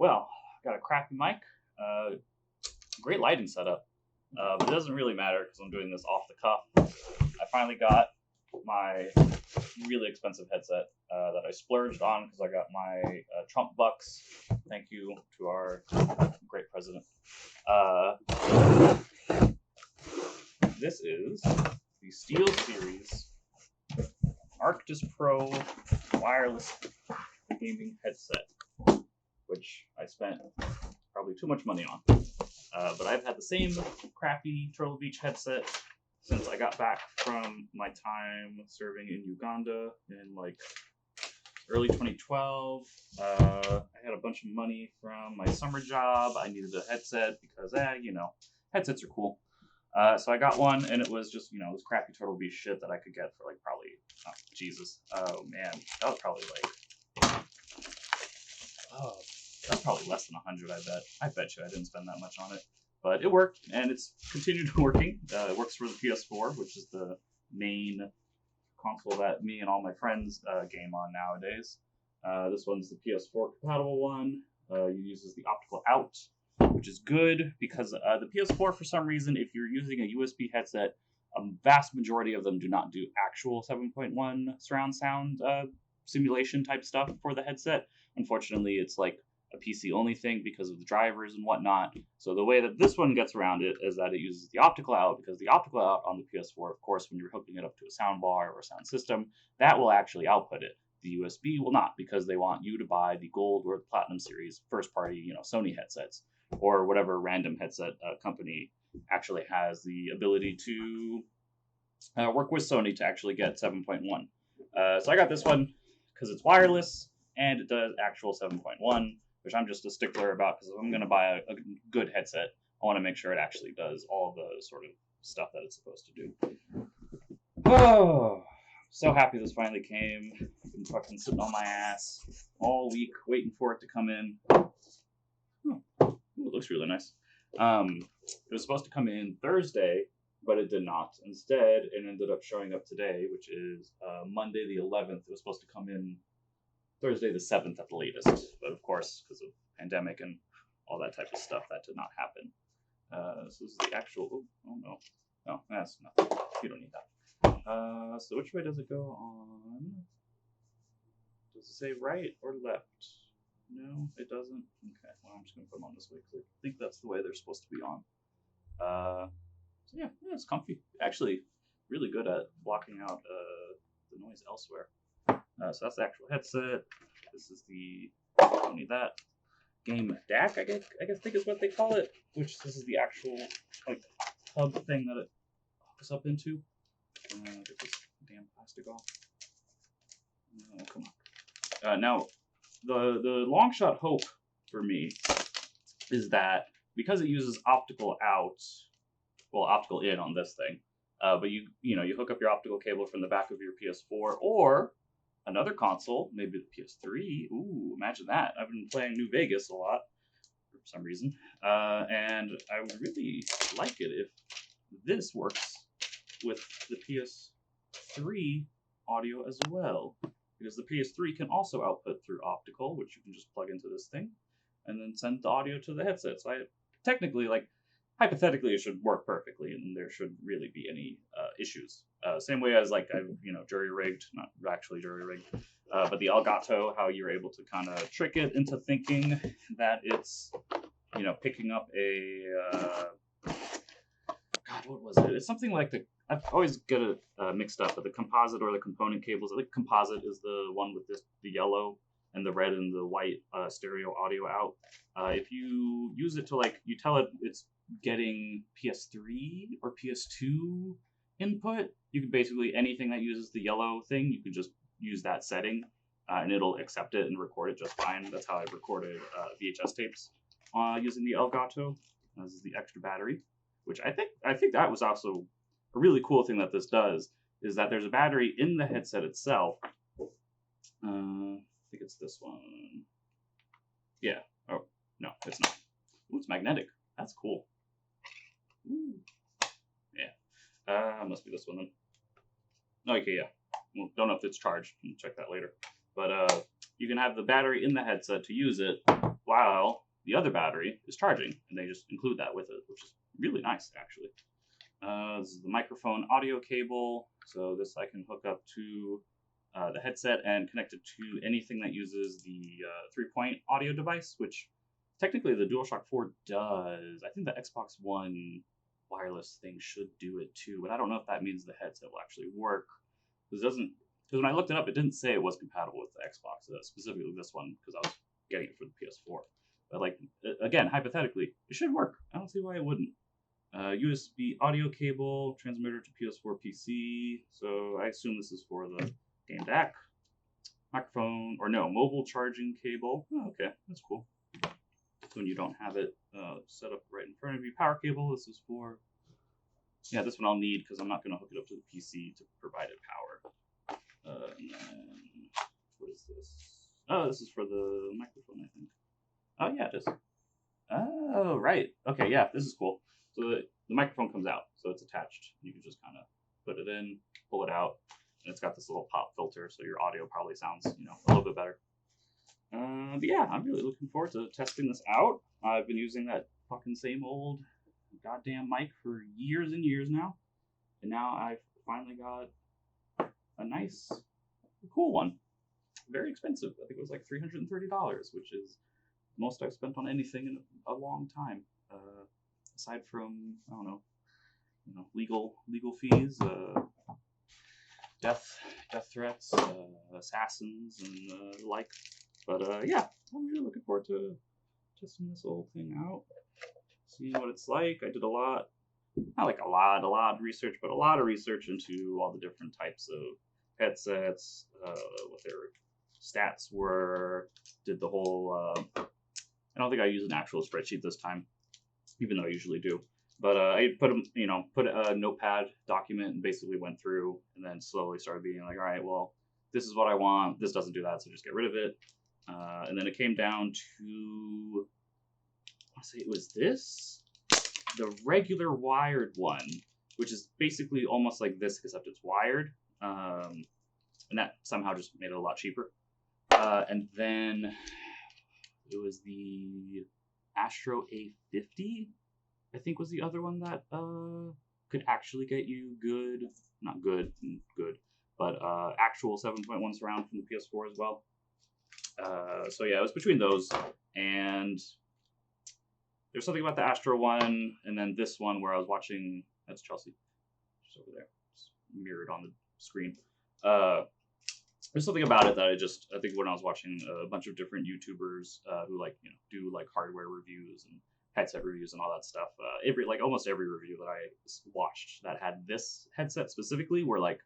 well, got a crappy mic, great lighting setup, but it doesn't really matter because I'm doing this off the cuff. I finally got my really expensive headset that I splurged on because I got my Trump bucks. Thank you to our great president. This is the Steelseries Arctis Pro Wireless gaming headset, which I spent probably too much money on. But I've had the same crappy Turtle Beach headset since I got back from my time serving in Uganda in like early 2012. I had a bunch of money from my summer job. I needed a headset because, headsets are cool. So I got one, and it was just, this crappy Turtle Beach shit that I could get for like probably, oh man, that was probably less than 100. I bet you I didn't spend that much on it, but it worked, and it's continued working. It works for the PS4, which is the main console that me and all my friends game on nowadays. This one's the PS4 compatible one. It uses the optical out, which is good because the PS4, for some reason, if you're using a USB headset, a vast majority of them do not do actual 7.1 surround sound simulation type stuff for the headset. Unfortunately, it's like a PC only thing because of the drivers and whatnot. So the way that this one gets around it is that it uses the optical out, because the optical out on the PS4, of course, when you're hooking it up to a sound bar or a sound system, that will actually output it. The USB will not, because they want you to buy the Gold or the Platinum series first party, Sony headsets, or whatever random headset company actually has the ability to work with Sony to actually get 7.1. So I got this one because it's wireless and it does actual 7.1, which I'm just a stickler about, because if I'm going to buy a good headset, I want to make sure it actually does all the sort of stuff that it's supposed to do. Oh, so happy this finally came. I've been fucking sitting on my ass all week waiting for it to come in. Oh, it looks really nice. It was supposed to come in Thursday, but it did not. Instead, it ended up showing up today, which is Monday the 11th. It was supposed to come in Thursday the 7th at the latest. But of course, because of pandemic and all that type of stuff, that did not happen. So this is the actual... Oh, no. No, that's nothing. You don't need that. So which way does it go on? Does it say right or left? No, it doesn't. Okay, well, I'm just going to put them on this way, because I think that's the way they're supposed to be on. So yeah, it's comfy. Actually, really good at blocking out the noise elsewhere. So that's the actual headset. This is the, don't need that, game DAC, I guess is what they call it, which this is the actual like hub thing that it hooks up into. Get this damn plastic off. Oh, come on. Now, the long shot hope for me is that because it uses optical out, well, optical in on this thing, but you hook up your optical cable from the back of your PS4 or another console, maybe the PS3. Ooh, imagine that. I've been playing New Vegas a lot for some reason, and I would really like it if this works with the PS3 audio as well, because the PS3 can also output through optical, which you can just plug into this thing and then send the audio to the headset. So technically, hypothetically, it should work perfectly, and there shouldn't really be any issues. Same way as I've jury-rigged, not actually jury-rigged, but the Elgato, how you're able to kind of trick it into thinking that it's, picking up a, God, what was it? It's something like I always get it mixed up with the composite or the component cables. I think composite is the one with the yellow and the red and the white stereo audio out. If you use it to you tell it it's getting PS3 or PS2 input, you can basically, anything that uses the yellow thing, you can just use that setting and it'll accept it and record it just fine. That's how I recorded VHS tapes using the Elgato. This is the extra battery, which I think that was also a really cool thing that this does, is that there's a battery in the headset itself. I think it's this one. Yeah. Oh, no, it's not. Ooh, it's magnetic. That's cool. Ooh. Yeah. Must be this one then. Okay, yeah. Well, don't know if it's charged. I'll check that later. But you can have the battery in the headset to use it while the other battery is charging, and they just include that with it, which is really nice, actually. This is the microphone audio cable, so this I can hook up to the headset and connect it to anything that uses the 3-point audio device, which technically the DualShock 4 does. I think the Xbox One wireless thing should do it too, but I don't know if that means the headset will actually work. Because when I looked it up, it didn't say it was compatible with the Xbox, specifically this one, because I was getting it for the PS4. But like again, hypothetically, it should work. I don't see why it wouldn't. USB audio cable, transmitter to PS4 PC. So I assume this is for the game DAC. Microphone, or no, mobile charging cable. Oh, okay, that's cool. When you don't have it set up right in front of you. Power cable, this is for... Yeah, this one I'll need because I'm not going to hook it up to the PC to provide it power. And then, what is this? Oh, this is for the microphone, I think. Oh, yeah, it is. Oh, right. Okay, yeah, this is cool. So the microphone comes out, so it's attached. You can just kind of put it in, pull it out, and it's got this little pop filter, so your audio probably sounds, a little bit better. But yeah, I'm really looking forward to testing this out. I've been using that fucking same old goddamn mic for years and years now, and now I've finally got a nice, cool one. Very expensive. I think it was like $330, which is the most I've spent on anything in a long time. Aside from, I don't know, legal fees, death threats, assassins, and the like. But yeah, I'm really looking forward to testing this whole thing out, seeing what it's like. I did a lot, not like a lot of research, but a lot of research into all the different types of headsets, what their stats were. Did the whole. I don't think I used an actual spreadsheet this time, even though I usually do. But I put a notepad document and basically went through, and then slowly started being like, all right, well, this is what I want. This doesn't do that, so just get rid of it. And then it came down to, I want to say it was this, the regular wired one, which is basically almost like this, except it's wired. And that somehow just made it a lot cheaper. And then it was the Astro A50, I think was the other one that could actually get you not good, but actual 7.1 surround from the PS4 as well. So yeah, it was between those, and there's something about the Astro one, and then this one where I was watching, that's Chelsea, just over there, it's mirrored on the screen. There's something about it that I think when I was watching a bunch of different YouTubers who do like hardware reviews and headset reviews and all that stuff, almost every review that I watched that had this headset specifically were like,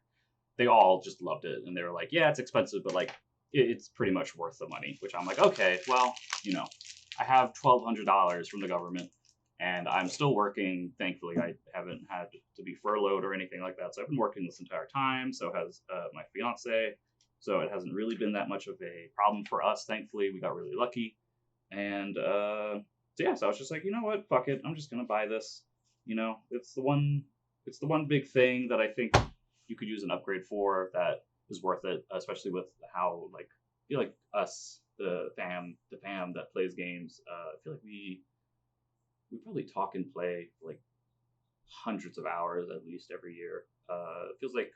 they all just loved it, and they were like, yeah, it's expensive, but like it's pretty much worth the money. Which I'm like, okay, well, I have $1,200 from the government, and I'm still working. Thankfully, I haven't had to be furloughed or anything like that, so I've been working this entire time. So has my fiance. So it hasn't really been that much of a problem for us. Thankfully, we got really lucky. And so I was just like, you know what, fuck it, I'm just gonna buy this. It's the one big thing that I think you could use an upgrade for that is worth it, especially with how I feel like us, the fam that plays games, I feel like we probably talk and play like hundreds of hours at least every year. It feels like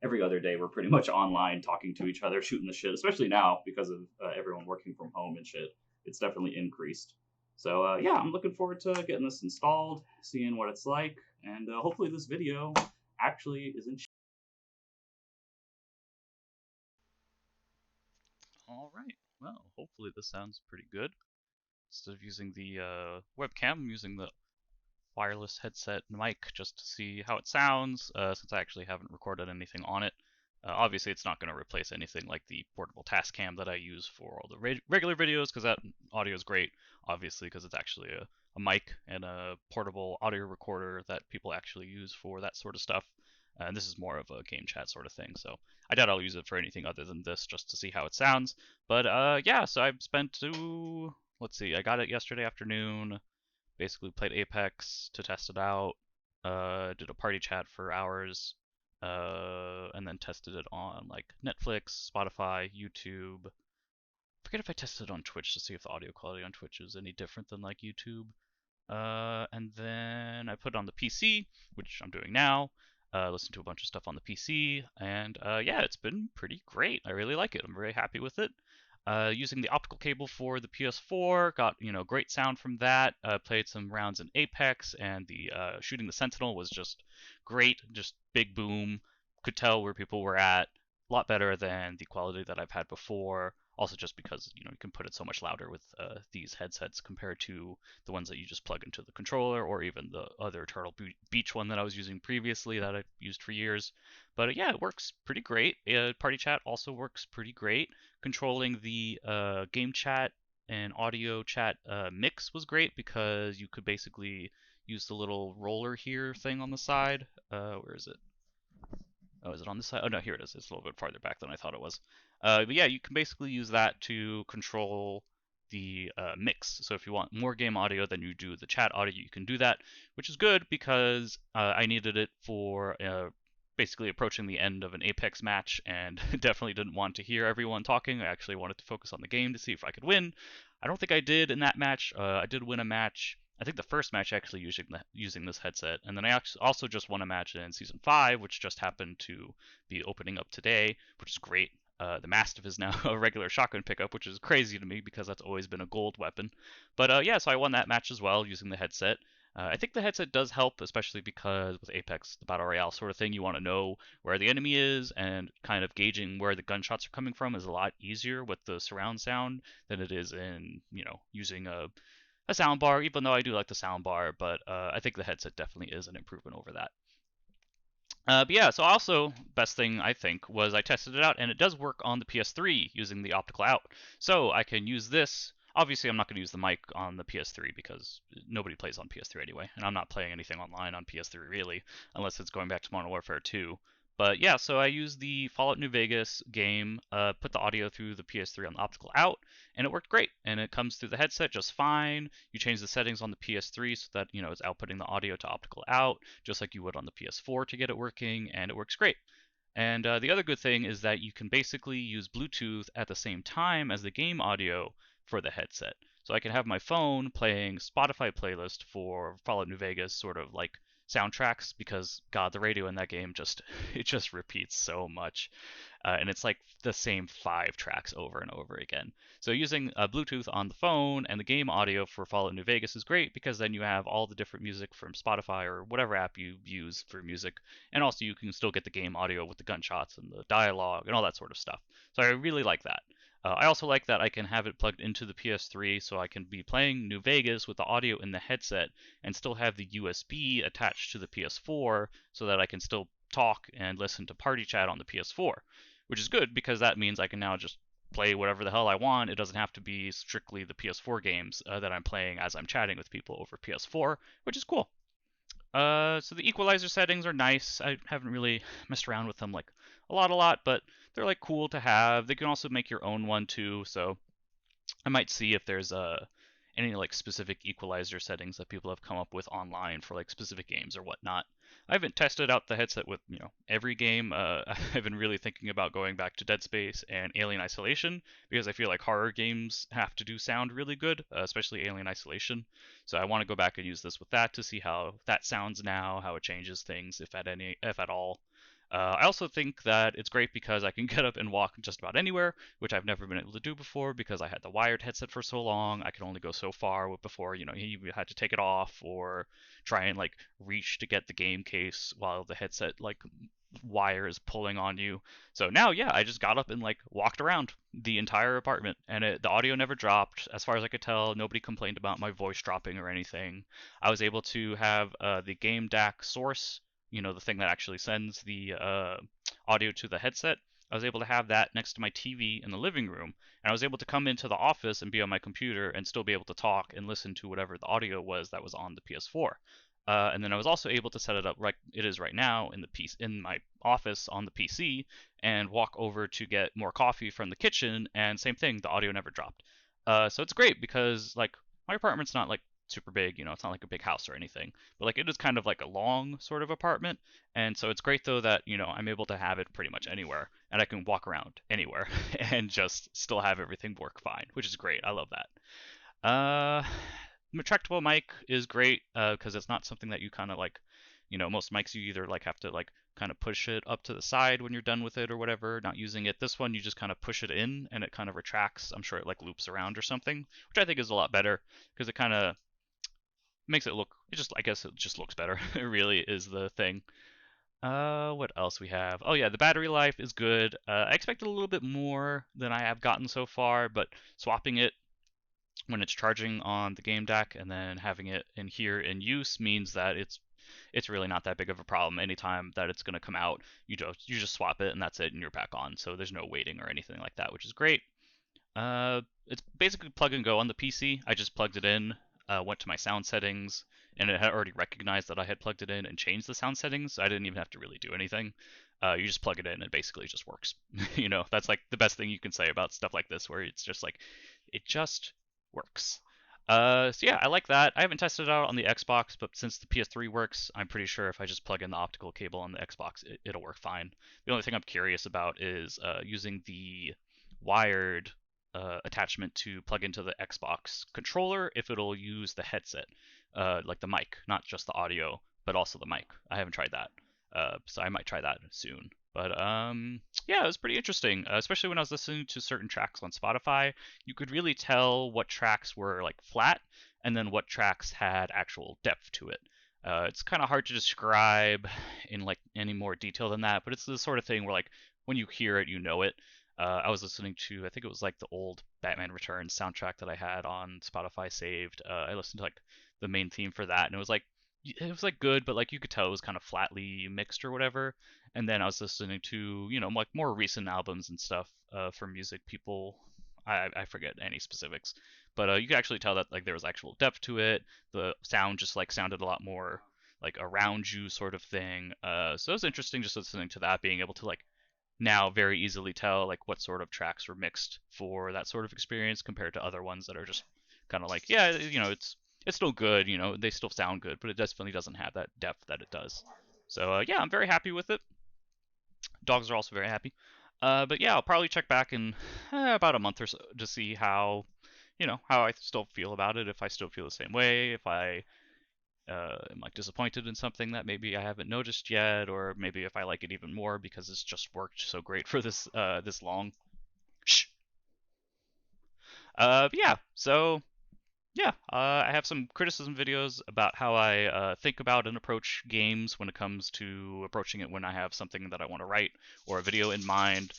every other day we're pretty much online talking to each other, shooting the shit, especially now because of everyone working from home and shit. It's definitely increased. So yeah, I'm looking forward to getting this installed, seeing what it's like, and hopefully this video actually isn't. All right. Well, hopefully this sounds pretty good. Instead of using the webcam, I'm using the wireless headset mic just to see how it sounds, since I actually haven't recorded anything on it. Obviously, it's not going to replace anything like the portable Tascam that I use for all the regular videos, because that audio is great, obviously, because it's actually a mic and a portable audio recorder that people actually use for that sort of stuff. And this is more of a game chat sort of thing, so I doubt I'll use it for anything other than this, just to see how it sounds. But yeah, so I've spent, let's see, I got it yesterday afternoon, basically played Apex to test it out, did a party chat for hours, and then tested it on like Netflix, Spotify, YouTube, forget if I tested it on Twitch to see if the audio quality on Twitch is any different than like YouTube. And then I put it on the PC, which I'm doing now. Listen to a bunch of stuff on the PC, and yeah, it's been pretty great. I really like it. I'm very happy with it. Using the optical cable for the PS4, got great sound from that. Played some rounds in Apex, and the shooting the Sentinel was just great. Just big boom. Could tell where people were at. A lot better than the quality that I've had before. Also, just because you can put it so much louder with these headsets compared to the ones that you just plug into the controller, or even the other Turtle Beach one that I was using previously that I've used for years. But yeah, it works pretty great. Party chat also works pretty great. Controlling the game chat and audio chat mix was great because you could basically use the little roller here thing on the side. Where is it? Oh, is it on this side? Oh no, here it is. It's a little bit farther back than I thought it was. But yeah, you can basically use that to control the mix. So if you want more game audio than you do the chat audio, you can do that, which is good because I needed it for basically approaching the end of an Apex match and definitely didn't want to hear everyone talking. I actually wanted to focus on the game to see if I could win. I don't think I did in that match. I did win a match. I think the first match actually using this headset, and then I also just won a match in season 5, which just happened to be opening up today, which is great. The Mastiff is now a regular shotgun pickup, which is crazy to me because that's always been a gold weapon. But yeah, so I won that match as well using the headset. I think the headset does help, especially because with Apex, the Battle Royale sort of thing, you want to know where the enemy is, and kind of gauging where the gunshots are coming from is a lot easier with the surround sound than it is in, using a sound bar, even though I do like the sound bar, but I think the headset definitely is an improvement over that. But yeah, so also, best thing I think was I tested it out, and it does work on the PS3 using the optical out. So I can use this. Obviously, I'm not going to use the mic on the PS3 because nobody plays on PS3 anyway, and I'm not playing anything online on PS3 really, unless it's going back to Modern Warfare 2. But yeah, so I used the Fallout New Vegas game, put the audio through the PS3 on the optical out, and it worked great. And it comes through the headset just fine. You change the settings on the PS3 so that it's outputting the audio to optical out, just like you would on the PS4 to get it working, and it works great. And the other good thing is that you can basically use Bluetooth at the same time as the game audio for the headset. So I can have my phone playing Spotify playlist for Fallout New Vegas, sort of like soundtracks, because God, the radio in that game just it just repeats so much, and it's like the same 5 tracks over and over again. So using Bluetooth on the phone and the game audio for Fallout New Vegas is great because then you have all the different music from Spotify or whatever app you use for music, and also you can still get the game audio with the gunshots and the dialogue and all that sort of stuff. So I really like that. I also like that I can have it plugged into the PS3 so I can be playing New Vegas with the audio in the headset and still have the USB attached to the PS4 so that I can still talk and listen to party chat on the PS4, which is good because that means I can now just play whatever the hell I want. It doesn't have to be strictly the PS4 games that I'm playing as I'm chatting with people over PS4, which is cool. So the equalizer settings are nice. I haven't really messed around with them like a lot, but they're like cool to have. They can also make your own one too, so I might see if there's any like specific equalizer settings that people have come up with online for like specific games or whatnot. I haven't tested out the headset with every game. I've been really thinking about going back to Dead Space and Alien Isolation because I feel like horror games have to do sound really good, especially Alien Isolation. So I want to go back and use this with that to see how that sounds now, how it changes things, if at all. I also think that it's great because I can get up and walk just about anywhere, which I've never been able to do before because I had the wired headset for so long. I could only go so far before, you had to take it off or try and like reach to get the game case while the headset like wire is pulling on you. So now, yeah, I just got up and like walked around the entire apartment, and the audio never dropped. As far as I could tell, nobody complained about my voice dropping or anything. I was able to have the game DAC source, the thing that actually sends the audio to the headset. I was able to have that next to my TV in the living room, and I was able to come into the office and be on my computer and still be able to talk and listen to whatever the audio was that was on the PS4. And then I was also able to set it up like it is right now in the piece in my office on the PC, and walk over to get more coffee from the kitchen, and same thing, the audio never dropped. So it's great because like my apartment's not like super big, you know, it's not like a big house or anything, but like it is kind of like a long sort of apartment. And so it's great though that, you know, I'm able to have it pretty much anywhere and I can walk around anywhere and just still have everything work fine, which is great. I love that. Retractable mic is great because it's not something that you kind of like, you know, most mics you either like have to like kind of push it up to the side when you're done with it or whatever, not using it. This one you just kind of push it in and it kind of retracts. I'm sure it like loops around or something, which I think is a lot better because it kind of makes it look, it just, I guess it just looks better. It really is the thing. What else we have? Oh yeah, the battery life is good. I expected a little bit more than I have gotten so far, but swapping it when it's charging on the game deck and then having it in here in use means that it's really not that big of a problem. Anytime that it's going to come out, you just swap it and that's it, and you're back on. So there's no waiting or anything like that, which is great. It's basically plug and go on the PC. I just plugged it in, went to my sound settings, and it had already recognized that I had plugged it in and changed the sound settings. So I didn't even have to really do anything. You just plug it in and it basically just works. You know, that's like the best thing you can say about stuff like this, where it's just like it just works. So yeah, I like that. I haven't tested it out on the Xbox, but since the PS3 works, I'm pretty sure if I just plug in the optical cable on the Xbox, it'll work fine. The only thing I'm curious about is using the wired attachment to plug into the Xbox controller, if it'll use the headset, like the mic, not just the audio, but also the mic. I haven't tried that, so I might try that soon. But yeah, it was pretty interesting, especially when I was listening to certain tracks on Spotify. You could really tell what tracks were like flat, and then what tracks had actual depth to it. It's kind of hard to describe in like any more detail than that, but it's the sort of thing where like when you hear it, you know it. I was listening to, I think it was like the old Batman Returns soundtrack that I had on Spotify saved. I listened to like the main theme for that, and it was like good, but like you could tell it was kind of flatly mixed or whatever. And then I was listening to, you know, like more recent albums and stuff from music people. I forget any specifics, but you could actually tell that like there was actual depth to it. The sound just like sounded a lot more like around you sort of thing. So it was interesting just listening to that, being able to like now very easily tell like what sort of tracks were mixed for that sort of experience compared to other ones that are just kind of like, yeah, you know, it's still good, you know, they still sound good, but it definitely doesn't have that depth that it does. So yeah, I'm very happy with it. Dogs are also very happy. But yeah, I'll probably check back in about a month or so to see how, you know, how I still feel about it. If I still feel the same way, if I am like disappointed in something that maybe I haven't noticed yet, or maybe if I like it even more because it's just worked so great for this long. Shh. But yeah, so yeah, I have some criticism videos about how I think about and approach games when it comes to approaching it when I have something that I want to write or a video in mind.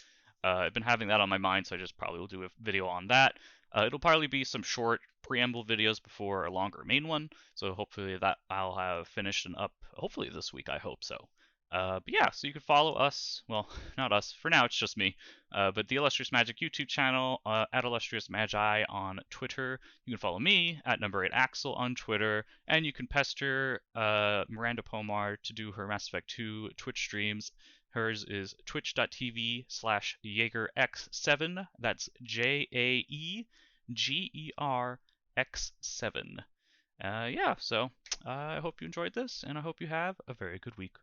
I've been having that on my mind, so I just probably will do a video on that. It'll probably be some short preamble videos before a longer main one, so hopefully that I'll have finished and up hopefully this week. I hope so. But yeah, so you can follow us. Well, not us. For now, it's just me. But the Illustrious Magic YouTube channel, at Illustrious Magi on Twitter. You can follow me at number 8 Axel on Twitter, and you can pester Miranda Pomar to do her Mass Effect 2 Twitch streams. Hers is twitch.tv/JaegerX7. That's JaegerX7. Yeah, so I hope you enjoyed this, and I hope you have a very good week.